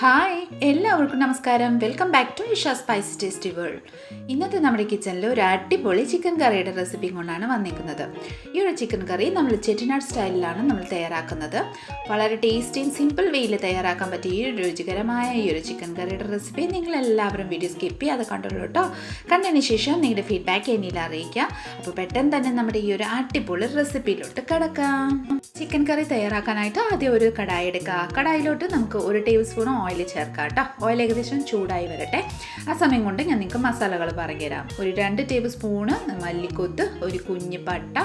Hi എല്ലാവർക്കും നമസ്കാരം. Welcome back to Isha Spicy Tasty World. ഇന്നത്തെ നമ്മുടെ കിച്ചണിൽ ഒരു അടിപൊളി ചിക്കൻ കറിയുടെ റെസിപ്പി കൊണ്ടാണ് വന്നിരിക്കുന്നത്. ഈ ഒരു ചിക്കൻ കറി നമ്മൾ ചെട്ടിനാട് സ്റ്റൈലിലാണ് നമ്മൾ തയ്യാറാക്കുന്നത്. വളരെ ടേസ്റ്റിയും സിമ്പിൾ വേയിൽ തയ്യാറാക്കാൻ പറ്റിയ ഈ ഒരു രുചികരമായ ഈ ഒരു ചിക്കൻ കറിയുടെ റെസിപ്പി നിങ്ങളെല്ലാവരും വീഡിയോ സ്കിപ്പ് ചെയ്യാതെ കണ്ടുള്ളൂ കേട്ടോ. കണ്ടതിന് ശേഷം നിങ്ങളുടെ ഫീഡ്ബാക്ക് എന്നിൽ അറിയിക്കുക. അപ്പോൾ പെട്ടെന്ന് തന്നെ നമ്മുടെ ഈ ഒരു അടിപൊളി റെസിപ്പിയിലോട്ട് കിടക്കാം. ചിക്കൻ കറി തയ്യാറാക്കാനായിട്ട് ആദ്യം ഒരു കടായി എടുക്കുക. കടായിലോട്ട് നമുക്ക് 1 ടേബിൾ സ്പൂൺ ഓയിൽ ചേർക്കാം കേട്ടോ. ഓയിൽ ഏകദേശം ചൂടായി വരട്ടെ. ആ സമയം കൊണ്ട് ഞാൻ നിങ്ങൾക്ക് മസാലകൾ പറഞ്ഞുതരാം. ഒരു 2 ടേബിൾ സ്പൂണ് മല്ലിക്കൊത്ത്, ഒരു കുഞ്ഞ് പട്ട,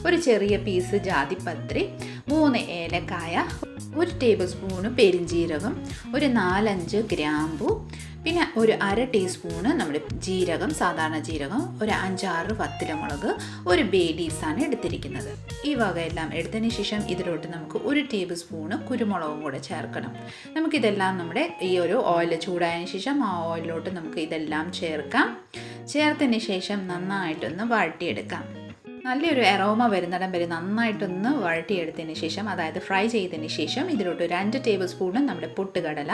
ഒരു ചെറിയ പീസ് ജാതിപത്രി, 3 ഏലക്കായ, 1 ടേബിൾ സ്പൂണ് പെരിഞ്ജീരകം, ഒരു 4-5 ഗ്രാമ്പു, പിന്നെ ഒരു 1/2 ടീസ്പൂണ് നമ്മുടെ ജീരകം, സാധാരണ ജീരകം, ഒരു 5-6 വത്തലമുളക്, ഒരു ബേ ലീവ്സാണ് എടുത്തിരിക്കുന്നത്. ഈ വകയെല്ലാം എടുത്തതിന് ശേഷം ഇതിലോട്ട് നമുക്ക് 1 ടേബിൾ സ്പൂണ് കുരുമുളകും കൂടെ ചേർക്കണം. നമുക്കിതെല്ലാം നമ്മുടെ ഈ ഒരു ഓയിൽ ചൂടായതിന് ശേഷം ആ ഓയിലോട്ട് നമുക്ക് ഇതെല്ലാം ചേർക്കാം. ചേർത്തതിന് ശേഷം നന്നായിട്ടൊന്ന് വഴറ്റിയെടുക്കാം. നല്ലൊരു അരോമ വരുന്നിടം വരെ നന്നായിട്ടൊന്ന് വഴറ്റിയെടുത്തതിന് ശേഷം, അതായത് ഫ്രൈ ചെയ്തതിന് ശേഷം ഇതിലോട്ട് ഒരു 2 ടേബിൾ സ്പൂണ് നമ്മുടെ പൊട്ടുകടല,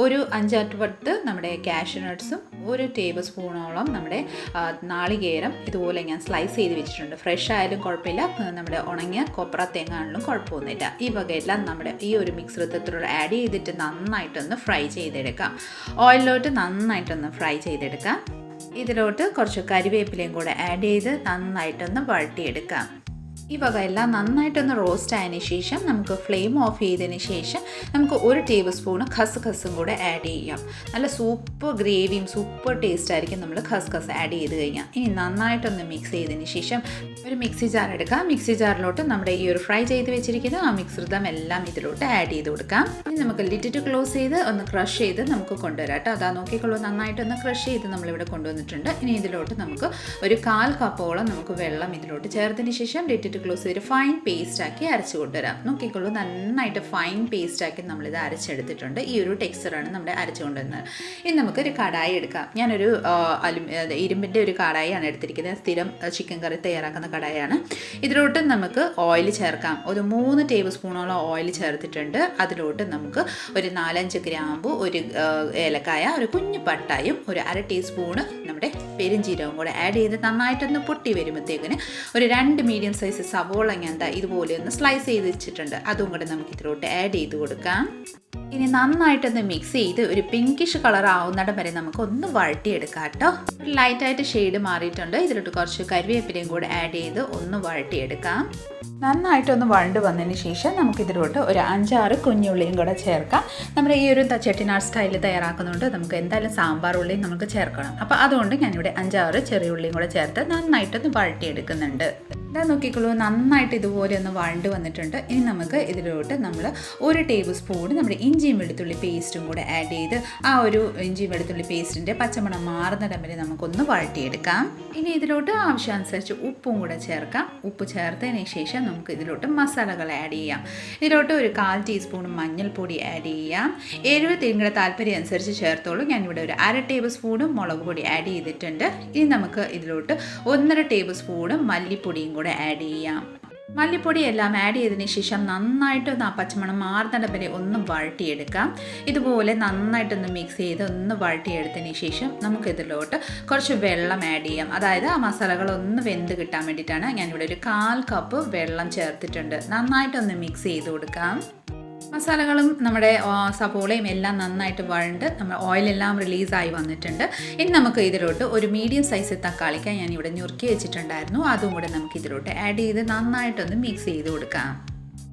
ഒരു 5-10 നമ്മുടെ കാഷ്യൂ നട്ട്സും, 1 ടേബിൾ സ്പൂണോളം നമ്മുടെ നാളികേരം ഇതുപോലെ ഞാൻ സ്ലൈസ് ചെയ്ത് വെച്ചിട്ടുണ്ട്. ഫ്രഷ് ആയാലും കുഴപ്പമില്ല, നമ്മുടെ ഉണങ്ങിയ കൊപ്ര തേങ്ങ ആണെങ്കിലും കുഴപ്പമൊന്നുമില്ല. ഈ വകയെല്ലാം നമ്മുടെ ഈ ഒരു മിശ്രിതത്തിലൂടെ ആഡ് ചെയ്തിട്ട് നന്നായിട്ടൊന്ന് ഫ്രൈ ചെയ്തെടുക്കാം. ഓയിലിലോട്ട് നന്നായിട്ടൊന്ന് ഫ്രൈ ചെയ്തെടുക്കാം. ഇതിലോട്ട് കുറച്ച് കരിവേപ്പിലയും കൂടെ ആഡ് ചെയ്ത് നന്നായിട്ടൊന്ന് വഴറ്റിയെടുക്കാം. ഈ വകയെല്ലാം നന്നായിട്ടൊന്ന് റോസ്റ്റ് ആയതിന് ശേഷം നമുക്ക് ഫ്ലെയിം ഓഫ് ചെയ്തതിന് ശേഷം നമുക്ക് 1 ടേബിൾ സ്പൂണ് ഖസ്ഖസും കൂടെ ആഡ് ചെയ്യാം. നല്ല സൂപ്പർ ഗ്രേവിയും സൂപ്പർ ടേസ്റ്റ് ആയിരിക്കും നമ്മൾ ഖസ്ഖസ് ആഡ് ചെയ്ത് കഴിഞ്ഞാൽ. ഇനി നന്നായിട്ടൊന്ന് മിക്സ് ചെയ്തതിന് ശേഷം ഒരു മിക്സി ജാർ എടുക്കാം. മിക്സി ജാറിലോട്ട് നമ്മുടെ ഈ ഒരു ഫ്രൈ ചെയ്ത് വെച്ചിരിക്കുന്ന ആ മിശ്രിതം എല്ലാം ഇതിലോട്ട് ആഡ് ചെയ്ത് കൊടുക്കാം. ഇനി നമുക്ക് ലിറ്റിട്ട് ക്ലോസ് ചെയ്ത് ഒന്ന് ക്രഷ് ചെയ്ത് നമുക്ക് കൊണ്ടുവരാം കേട്ടോ. അതാ നോക്കിക്കൊള്ളൂ, നന്നായിട്ടൊന്ന് ക്രഷ് ചെയ്ത് നമ്മളിവിടെ കൊണ്ടുവന്നിട്ടുണ്ട്. ഇനി ഇതിലോട്ട് നമുക്ക് ഒരു 1/4 കപ്പോളം നമുക്ക് വെള്ളം ഇതിലോട്ട് ചേർത്തതിന് ശേഷം ലിറ്റിട്ട് ക്ലോസ് ചെയ്ത് ഫൈൻ പേസ്റ്റ് ആക്കി അരച്ച് കൊണ്ടുവരാം. നോക്കിക്കൊള്ളൂ, നന്നായിട്ട് ഫൈൻ പേസ്റ്റ് ആക്കി നമ്മളിത് അരച്ചെടുത്തിട്ടുണ്ട്. ഈ ഒരു ടെക്സ്ചറാണ് നമ്മുടെ അരച്ച് കൊണ്ടുവരുന്നത്. ഇനി നമുക്കൊരു കടായി എടുക്കാം. ഞാനൊരു ഇരുമ്പിൻ്റെ ഒരു കടായിയാണ് എടുത്തിരിക്കുന്നത്. സ്ഥിരം ചിക്കൻ കറി തയ്യാറാക്കുന്ന കടായിയാണ്. ഇതിലോട്ട് നമുക്ക് ഓയിൽ ചേർക്കാം. ഒരു 3 ടേബിൾ സ്പൂണോളം ഓയിൽ ചേർത്തിട്ടുണ്ട്. അതിലോട്ട് നമുക്ക് ഒരു 4-5 ഗ്രാമ്പു, ഒരു ഏലക്കായ, ഒരു കുഞ്ഞു പട്ടായും, ഒരു 1/2 ടീസ്പൂണ് നമ്മുടെ പെരിഞ്ജീരകം കൂടെ ആഡ് ചെയ്ത് നന്നായിട്ടൊന്ന് പൊട്ടി വരുമ്പോഴത്തേക്കിന് ഒരു 2 മീഡിയം സൈസ് സവോള ഞാൻ ഇതുപോലെ ഒന്ന് സ്ലൈസ് ചെയ്ത് വെച്ചിട്ടുണ്ട്. അതും കൂടെ നമുക്ക് ഇതിലോട്ട് ആഡ് ചെയ്ത് കൊടുക്കാം. ഇനി നന്നായിട്ടൊന്ന് മിക്സ് ചെയ്ത് ഒരു പിങ്കിഷ് കളർ ആവുന്നിടം വരെ നമുക്ക് ഒന്ന് വഴറ്റിയെടുക്കാം കേട്ടോ. ലൈറ്റായിട്ട് ഷെയ്ഡ് മാറിയിട്ടുണ്ട്. ഇതിലോട്ട് കുറച്ച് കരിവേപ്പിലയും കൂടെ ആഡ് ചെയ്ത് ഒന്ന് വഴറ്റിയെടുക്കാം. നന്നായിട്ടൊന്ന് വഴണ്ട് വന്നതിന് ശേഷം നമുക്കിതിലോട്ട് ഒരു 5-6 കുഞ്ഞുള്ളിയും കൂടെ ചേർക്കാം. നമ്മുടെ ഈ ഒരു ചെട്ടിനാട് സ്റ്റൈലിൽ തയ്യാറാക്കുന്നുണ്ട് നമുക്ക് എന്തായാലും സാമ്പാർ ഉള്ളിയും നമുക്ക് ചേർക്കണം. അപ്പോൾ അതുകൊണ്ട് ഞാനിവിടെ 5-6 ചെറിയ ഉള്ളിയും കൂടെ ചേർത്ത് നന്നായിട്ടൊന്ന് വഴറ്റിയെടുക്കുന്നുണ്ട്. ഇതാ നോക്കിക്കോളൂ, നന്നായിട്ട് ഇതുപോലെ ഒന്ന് വഴണ്ട് വന്നിട്ടുണ്ട്. ഇനി നമുക്ക് ഇതിലോട്ട് നമ്മൾ 1 ടേബിൾ സ്പൂൺ നമ്മുടെ ഇഞ്ചിയും വെളുത്തുള്ളി പേസ്റ്റും കൂടെ ആഡ് ചെയ്ത് ആ ഒരു ഇഞ്ചി വെളുത്തുള്ളി പേസ്റ്റിൻ്റെ പച്ചമണം മാറുന്നിടം വരെ നമുക്കൊന്ന് വഴറ്റിയെടുക്കാം. ഇനി ഇതിലോട്ട് ആവശ്യാനുസരിച്ച് ഉപ്പും കൂടെ ചേർക്കാം. ഉപ്പ് ചേർത്തതിന് ശേഷം നമുക്ക് ഇതിലോട്ട് മസാലകൾ ആഡ് ചെയ്യാം. ഇതിലോട്ട് ഒരു 1/4 ടീസ്പൂൺ മഞ്ഞൾപ്പൊടി ആഡ് ചെയ്യാം. എരിവ് നിങ്ങളുടെ താല്പര്യം അനുസരിച്ച് ചേർത്തോളൂ. ഞാനിവിടെ ഒരു 1/2 ടേബിൾ സ്പൂൺ മുളക് പൊടി ആഡ് ചെയ്തിട്ടുണ്ട്. ഇനി നമുക്ക് ഇതിലോട്ട് 1.5 ടേബിൾ സ്പൂൺ മല്ലിപ്പൊടിയും കൂടെ ആഡ് ചെയ്യാം. മല്ലിപ്പൊടി എല്ലാം ആഡ് ചെയ്തതിന് ശേഷം നന്നായിട്ടൊന്ന് ആ പച്ചമണം മാറുന്നിടം വരെ ഒന്ന് വഴറ്റിയെടുക്കാം. ഇതുപോലെ നന്നായിട്ടൊന്ന് മിക്സ് ചെയ്ത് ഒന്ന് വഴറ്റിയെടുത്തതിന് ശേഷം നമുക്കിതിലോട്ട് കുറച്ച് വെള്ളം ആഡ് ചെയ്യാം. അതായത് ആ മസാലകളൊന്ന് വെന്ത് കിട്ടാൻ വേണ്ടിയിട്ടാണ് ഞാനിവിടെ ഒരു 1/4 കപ്പ് വെള്ളം ചേർത്തിട്ടുണ്ട്. നന്നായിട്ടൊന്ന് മിക്സ് ചെയ്ത് കൊടുക്കാം. മസാലകളും നമ്മുടെ സവോളയും എല്ലാം നന്നായിട്ട് വഴണ്ട് നമ്മുടെ ഓയിലെല്ലാം റിലീസായി വന്നിട്ടുണ്ട്. ഇനി നമുക്ക് ഇതിലോട്ട് ഒരു മീഡിയം സൈസ് തക്കാളിക്ക ഞാനിവിടെ ഞുറുക്കി വെച്ചിട്ടുണ്ടായിരുന്നു. അതും കൂടെ നമുക്ക് ഇതിലോട്ട് ആഡ് ചെയ്ത് നന്നായിട്ടൊന്ന് മിക്സ് ചെയ്ത് കൊടുക്കാം.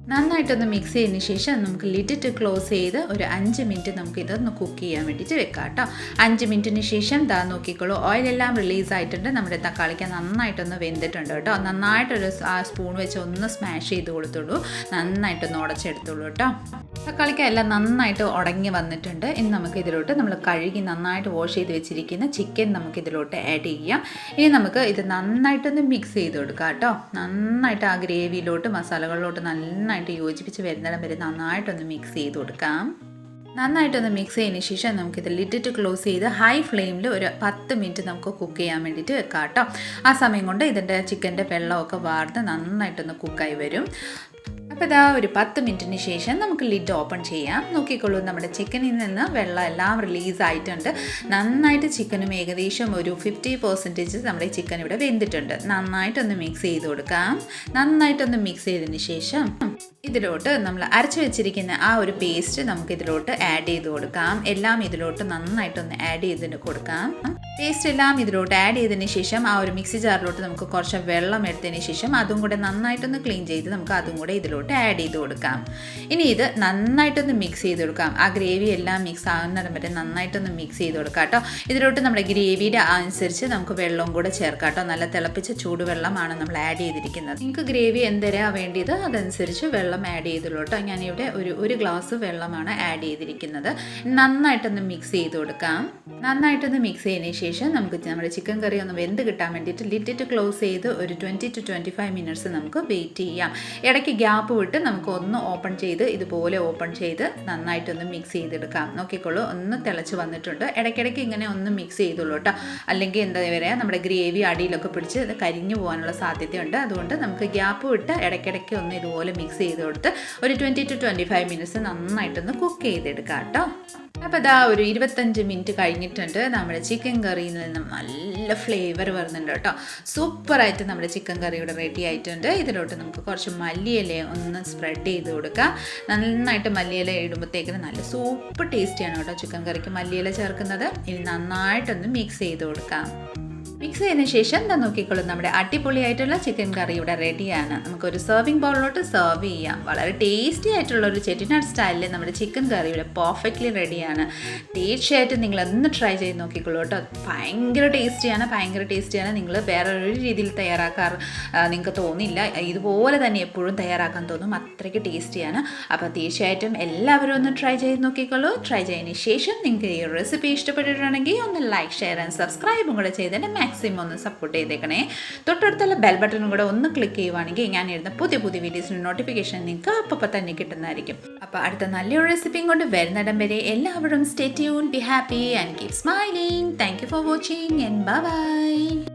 നന്നായിട്ടൊന്ന് മിക്സ് ചെയ്തതിന് ശേഷം നമുക്ക് ലിഡിട്ട് ക്ലോസ് ചെയ്ത് ഒരു 5 മിനിറ്റ് നമുക്ക് ഇതൊന്ന് കുക്ക് ചെയ്യാൻ വേണ്ടിയിട്ട് വെക്കാം കേട്ടോ. 5 മിനിറ്റിന് ശേഷം നോക്കിക്കോളൂ, ഓയിലെല്ലാം റിലീസായിട്ടുണ്ട്. നമ്മുടെ തക്കാളിക്ക നന്നായിട്ടൊന്ന് വെന്തിട്ടുണ്ട് കേട്ടോ. നന്നായിട്ടൊരു സ്പൂൺ വെച്ച് ഒന്ന് സ്മാഷ് ചെയ്ത് കൊടുത്തോളൂ. നന്നായിട്ടൊന്ന് ഉടച്ചെടുത്തോളൂ കേട്ടോ. തക്കാളിക്ക എല്ലാം നന്നായിട്ട് ഉടങ്ങി വന്നിട്ടുണ്ട്. ഇനി നമുക്ക് ഇതിലോട്ട് നമ്മൾ കഴുകി നന്നായിട്ട് വാഷ് ചെയ്ത് വെച്ചിരിക്കുന്ന ചിക്കൻ നമുക്ക് ഇതിലോട്ട് ആഡ് ചെയ്യാം. ഇനി നമുക്ക് ഇത് നന്നായിട്ടൊന്ന് മിക്സ് ചെയ്ത് കൊടുക്കാം കേട്ടോ. നന്നായിട്ട് ആ ഗ്രേവിയിലോട്ട് മസാലകളിലോട്ട് നന്നായിട്ട് യോജിപ്പിച്ച് വരുന്നിടം വരെ നന്നായിട്ടൊന്ന് മിക്സ് ചെയ്ത് കൊടുക്കാം. നന്നായിട്ടൊന്ന് മിക്സ് ചെയ്തതിന് ശേഷം നമുക്കിത് ലിഡിട്ട് ക്ലോസ് ചെയ്ത് ഹൈ ഫ്ലെയിമിൽ ഒരു 10 മിനിറ്റ് നമുക്ക് കുക്ക് ചെയ്യാൻ വേണ്ടിയിട്ട് വെക്കാം കേട്ടോ. ആ സമയം കൊണ്ട് ഇതിൻ്റെ ചിക്കൻ്റെ വെള്ളമൊക്കെ വാർന്ന് നന്നായിട്ടൊന്ന് കുക്കായി വരും. അപ്പോൾ ഇതാ ഒരു 10 മിനിറ്റിന് ശേഷം നമുക്ക് ലിഡ് ഓപ്പൺ ചെയ്യാം. നോക്കിക്കോളൂ, നമ്മുടെ ചിക്കനിൽ നിന്ന് വെള്ളം എല്ലാം റിലീസ് ആയിട്ടുണ്ട്. നന്നായിട്ട് ചിക്കനും ഏകദേശം ഒരു 50% നമ്മുടെ ചിക്കൻ ഇവിടെ വെന്തിട്ടുണ്ട്. നന്നായിട്ടൊന്ന് മിക്സ് ചെയ്ത് കൊടുക്കാം. നന്നായിട്ടൊന്ന് മിക്സ് ചെയ്തതിന് ശേഷം ഇതിലോട്ട് നമ്മൾ അരച്ചു വെച്ചിരിക്കുന്ന ആ ഒരു പേസ്റ്റ് നമുക്ക് ഇതിലോട്ട് ആഡ് ചെയ്ത് കൊടുക്കാം. എല്ലാം ഇതിലോട്ട് നന്നായിട്ടൊന്ന് ആഡ് ചെയ്തിട്ട് കൊടുക്കാം. പേസ്റ്റ് എല്ലാം ഇതിലോട്ട് ആഡ് ചെയ്തതിന് ശേഷം ആ ഒരു മിക്സി ജാറിലോട്ട് നമുക്ക് കുറച്ച് വെള്ളം എടുത്തതിന് ശേഷം അതും കൂടെ നന്നായിട്ടൊന്ന് ക്ലീൻ ചെയ്ത് നമുക്ക് അതും കൂടെ ഇതിലോട്ട് ആഡ് ചെയ്ത് കൊടുക്കാം. ഇനി ഇത് നന്നായിട്ടൊന്ന് മിക്സ് ചെയ്ത് കൊടുക്കാം. ആ ഗ്രേവി എല്ലാം മിക്സ് ആകുന്നിടം വരെ നന്നായിട്ടൊന്ന് മിക്സ് ചെയ്ത് കൊടുക്കാം കേട്ടോ. ഇതിലോട്ട് നമ്മുടെ ഗ്രേവിയുടെ അനുസരിച്ച് നമുക്ക് വെള്ളവും കൂടെ ചേർക്കാം കേട്ടോ. നല്ല തിളപ്പിച്ച ചൂടുവെള്ളമാണ് നമ്മൾ ആഡ് ചെയ്തിരിക്കുന്നത്. നിങ്ങൾക്ക് ഗ്രേവി എന്തരാ വേണ്ടിയത് അതനുസരിച്ച് വെള്ളം ആഡ് ചെയ്തുള്ളൂ കേട്ടോ. ഞാനിവിടെ ഒരു ഗ്ലാസ് വെള്ളമാണ് ആഡ് ചെയ്തിരിക്കുന്നത്. നന്നായിട്ടൊന്ന് മിക്സ് ചെയ്ത് കൊടുക്കാം. നന്നായിട്ടൊന്ന് മിക്സ് ചെയ്തതിന് ശേഷം നമുക്ക് നമ്മുടെ ചിക്കൻ കറി ഒന്ന് വെന്ത് കിട്ടാൻ വേണ്ടിയിട്ട് ലിഡിട്ട് ക്ലോസ് ചെയ്ത് ഒരു 20 to 25 മിനിറ്റ്സ് നമുക്ക് വെയിറ്റ് ചെയ്യാം. ഇടയ്ക്ക് ഗ്യാപ്പ് വിട്ട് നമുക്ക് ഒന്ന് ഓപ്പൺ ചെയ്ത് ഇതുപോലെ ഓപ്പൺ ചെയ്ത് നന്നായിട്ടൊന്ന് മിക്സ് ചെയ്തെടുക്കാം. നോക്കിക്കോളൂ, ഒന്ന് തിളച്ച് വന്നിട്ടുണ്ട്. ഇടയ്ക്കിടയ്ക്ക് ഇങ്ങനെ ഒന്ന് മിക്സ് ചെയ്തോളൂ കേട്ടോ. അല്ലെങ്കിൽ എന്താ പറയുക, നമ്മുടെ ഗ്രേവി അടിയിലൊക്കെ പിടിച്ച് ഇത് കരിഞ്ഞു പോകാനുള്ള സാധ്യതയുണ്ട്. അതുകൊണ്ട് നമുക്ക് ഗ്യാപ്പ് വിട്ട് ഇടയ്ക്കിടയ്ക്ക് ഒന്ന് ഇതുപോലെ മിക്സ് ചെയ്ത് കൊടുത്ത് ഒരു 20 to 25 മിനിറ്റ്സ് നന്നായിട്ടൊന്ന് കുക്ക് ചെയ്തെടുക്കാം കേട്ടോ. അപ്പോൾ ഇതാ ഒരു 25 മിനിറ്റ് കഴിഞ്ഞിട്ടുണ്ട്. നമ്മുടെ ചിക്കൻ കറിയിൽ നിന്ന് നല്ല ഫ്ലേവർ വരുന്നുണ്ട് കേട്ടോ. സൂപ്പറായിട്ട് നമ്മുടെ ചിക്കൻ കറി ഇവിടെ റെഡി ആയിട്ടുണ്ട്. ഇതിലോട്ട് നമുക്ക് കുറച്ച് മല്ലിയില ഒന്ന് സ്പ്രെഡ് ചെയ്ത് കൊടുക്കാം. നന്നായിട്ട് മല്ലിയില ഇടുമ്പോഴത്തേക്കിന് നല്ല സൂപ്പർ ടേസ്റ്റിയാണ് കേട്ടോ ചിക്കൻ കറിക്ക് മല്ലിയില ചേർക്കുന്നത്. ഇനി നന്നായിട്ടൊന്ന് മിക്സ് ചെയ്ത് കൊടുക്കാം. മിക്സ് ചെയ്തതിന് ശേഷം എന്താ നോക്കിക്കോളൂ, നമ്മുടെ അടിപൊളിയായിട്ടുള്ള ചിക്കൻ കറി ഇവിടെ റെഡിയാണ്. നമുക്കൊരു സെർവിങ് ബൗളിലോട്ട് സെർവ് ചെയ്യാം. വളരെ ടേസ്റ്റി ആയിട്ടുള്ള ഒരു ചെട്ടിനാട് സ്റ്റൈലിൽ നമ്മുടെ ചിക്കൻ കറി ഇവിടെ പെർഫെക്റ്റ്ലി റെഡിയാണ്. തീർച്ചയായിട്ടും നിങ്ങൾ ഒന്ന് ട്രൈ ചെയ്ത് നോക്കിക്കോളൂ കേട്ടോ. ഭയങ്കര ടേസ്റ്റിയാണ്. നിങ്ങൾ വേറെ ഒരു രീതിയിൽ തയ്യാറാക്കാറ് നിങ്ങൾക്ക് തോന്നില്ല. ഇതുപോലെ തന്നെ എപ്പോഴും തയ്യാറാക്കാൻ തോന്നും. അത്രയ്ക്ക് ടേസ്റ്റിയാണ്. അപ്പോൾ തീർച്ചയായിട്ടും എല്ലാവരും ഒന്ന് ട്രൈ ചെയ്ത് നോക്കിക്കോളൂ. ട്രൈ ചെയ്തതിന് ശേഷം നിങ്ങൾക്ക് ഈ റെസിപ്പി ഇഷ്ടപ്പെട്ടിട്ടുണ്ടെങ്കിൽ ഒന്ന് ലൈക്ക്, ഷെയർ ആൻഡ് സബ്സ്ക്രൈബും കൂടെ ചെയ്തതിന് മാക്സിമം ഒന്ന് സപ്പോർട്ട് ചെയ്തേക്കണേ. തൊട്ടടുത്തുള്ള ബെൽ ബട്ടണും കൂടെ ഒന്ന് ക്ലിക്ക് ചെയ്യുവാണെങ്കിൽ ഞാൻ ഇടുന്ന പുതിയ വീഡിയോസിന് നോട്ടിഫിക്കേഷൻ നിങ്ങൾക്ക് അപ്പോൾ തന്നെ കിട്ടുന്നതായിരിക്കും. അപ്പോൾ അടുത്ത നല്ലൊരു റെസിപ്പിയും കൊണ്ട് വരുന്നിടം വരെ എല്ലാവരും stay tune, be happy and keep smiling. Thank you for watching and bye bye.